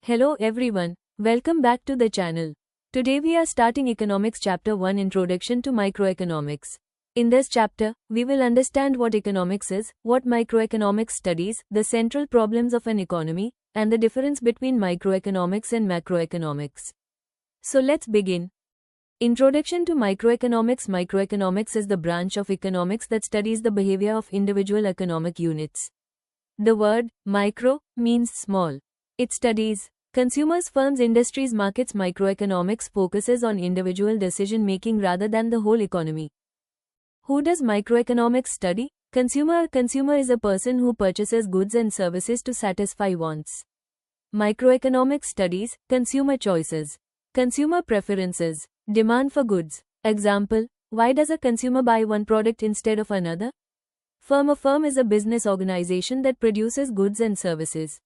Hello everyone, welcome back to the channel. Today we are starting Economics Chapter 1 Introduction to Microeconomics. In this chapter, we will understand what economics is, what microeconomics studies, the central problems of an economy, and the difference between microeconomics and macroeconomics. So let's begin. Introduction to Microeconomics. Microeconomics is the branch of economics that studies the behavior of individual economic units. The word micro means small. It studies consumers, firms, industries, markets. Microeconomics focuses on individual decision-making rather than the whole economy. Who does microeconomics study? Consumer. A consumer is a person who purchases goods and services to satisfy wants. Microeconomics studies consumer choices, consumer preferences, demand for goods. Example, why does a consumer buy one product instead of another? Firm. A firm is a business organization that produces goods and services.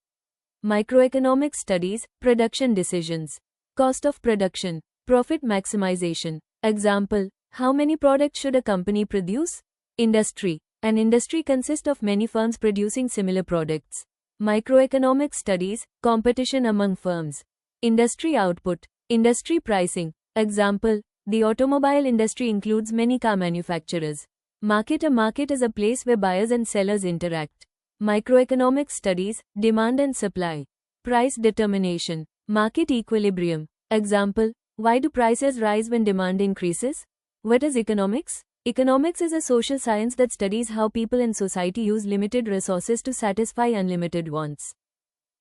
Microeconomics studies production decisions, cost of production, profit maximization. Example, how many products should a company produce? Industry. An industry consists of many firms producing similar products. Microeconomics studies competition among firms, industry output, industry pricing. Example, the automobile industry includes many car manufacturers. Market. A market is a place where buyers and sellers interact. Microeconomics studies demand and supply, price determination, market equilibrium. Example, why do prices rise when demand increases? What is economics? Economics is a social science that studies how people in society use limited resources to satisfy unlimited wants.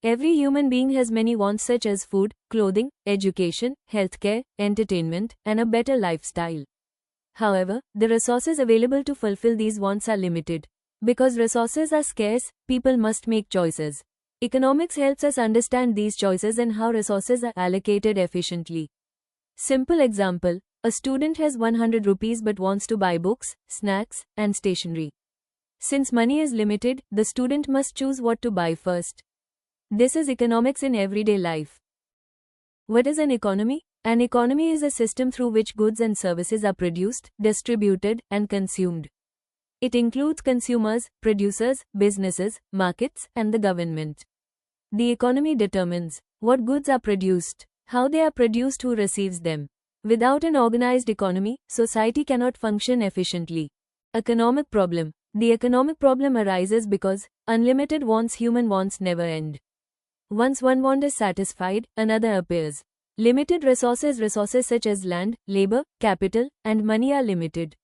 Every human being has many wants such as food, clothing, education, healthcare, entertainment, and a better lifestyle. However, the resources available to fulfill these wants are limited. Because resources are scarce, people must make choices. Economics helps us understand these choices and how resources are allocated efficiently. Simple example, a student has 100 rupees but wants to buy books, snacks, and stationery. Since money is limited, the student must choose what to buy first. This is economics in everyday life. What is an economy? An economy is a system through which goods and services are produced, distributed, and consumed. It includes consumers, producers, businesses, markets, and the government. The economy determines what goods are produced, how they are produced, who receives them. Without an organized economy, society cannot function efficiently. Economic problem. The economic problem arises because unlimited wants, human wants never end. Once one want is satisfied, another appears. Limited resources. Resources such as land, labor, capital, and money are limited.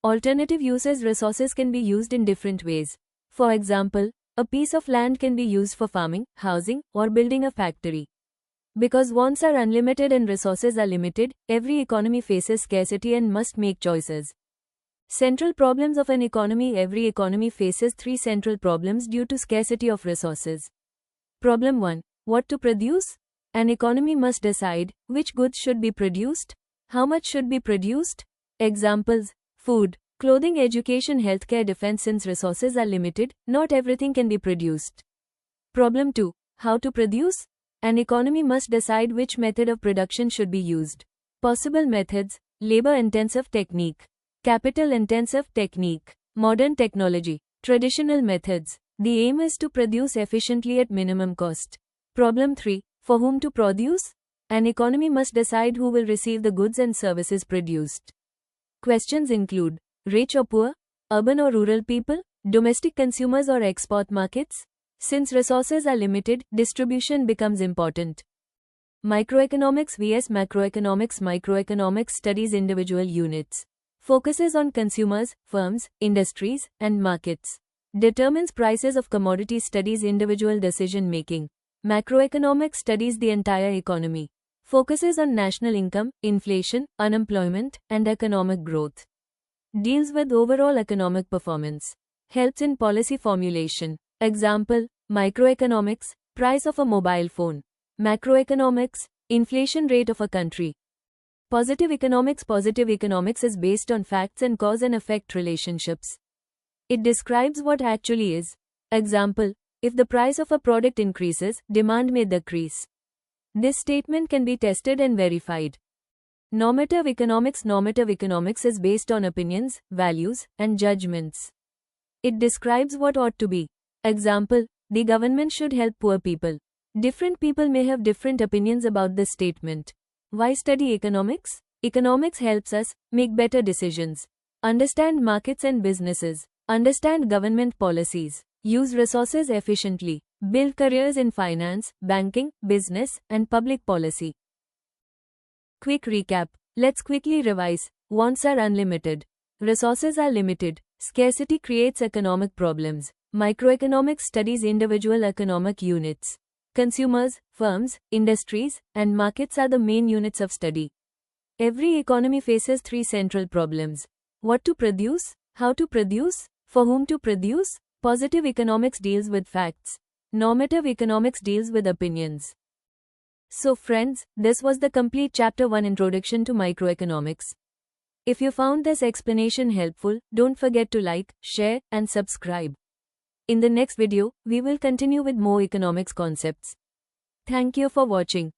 Alternative uses. Resources can be used in different ways. For example, a piece of land can be used for farming, housing, or building a factory. Because wants are unlimited and resources are limited, every economy faces scarcity and must make choices. Central problems of an economy. Every economy faces three central problems due to scarcity of resources. Problem 1. What to produce? An economy must decide which goods should be produced, how much should be produced. Examples, food, clothing, education, healthcare, defense. Since resources are limited, not everything can be produced. Problem 2. How to produce? An economy must decide which method of production should be used. Possible methods, labor-intensive technique, capital-intensive technique, modern technology, traditional methods. The aim is to produce efficiently at minimum cost. Problem 3. For whom to produce? An economy must decide who will receive the goods and services produced. Questions include, rich or poor, urban or rural people, domestic consumers or export markets? Since resources are limited, distribution becomes important. Microeconomics vs macroeconomics. Microeconomics studies individual units, focuses on consumers, firms, industries, and markets. Determines prices of commodities. Studies individual decision making. Macroeconomics studies the entire economy, focuses on national income, inflation, unemployment, and economic growth. Deals with overall economic performance. Helps in policy formulation. Example, microeconomics, price of a mobile phone. Macroeconomics, inflation rate of a country. Positive economics. Positive economics is based on facts and cause and effect relationships. It describes what actually is. Example, if the price of a product increases, demand may decrease. This statement can be tested and verified. Normative economics. Normative economics is based on opinions, values, and judgments. It describes what ought to be. Example, the government should help poor people. Different people may have different opinions about this statement. Why study economics? Economics helps us make better decisions, understand markets and businesses, understand government policies, use resources efficiently, build careers in finance, banking, business, and public policy. Quick recap. Let's quickly revise. Wants are unlimited. Resources are limited. Scarcity creates economic problems. Microeconomics studies individual economic units. Consumers, firms, industries, and markets are the main units of study. Every economy faces three central problems: what to produce, how to produce, for whom to produce. Positive economics deals with facts. Normative economics deals with opinions. So friends, this was the complete Chapter 1 Introduction to Microeconomics. If you found this explanation helpful, don't forget to like, share, and subscribe. In the next video, we will continue with more economics concepts. Thank you for watching.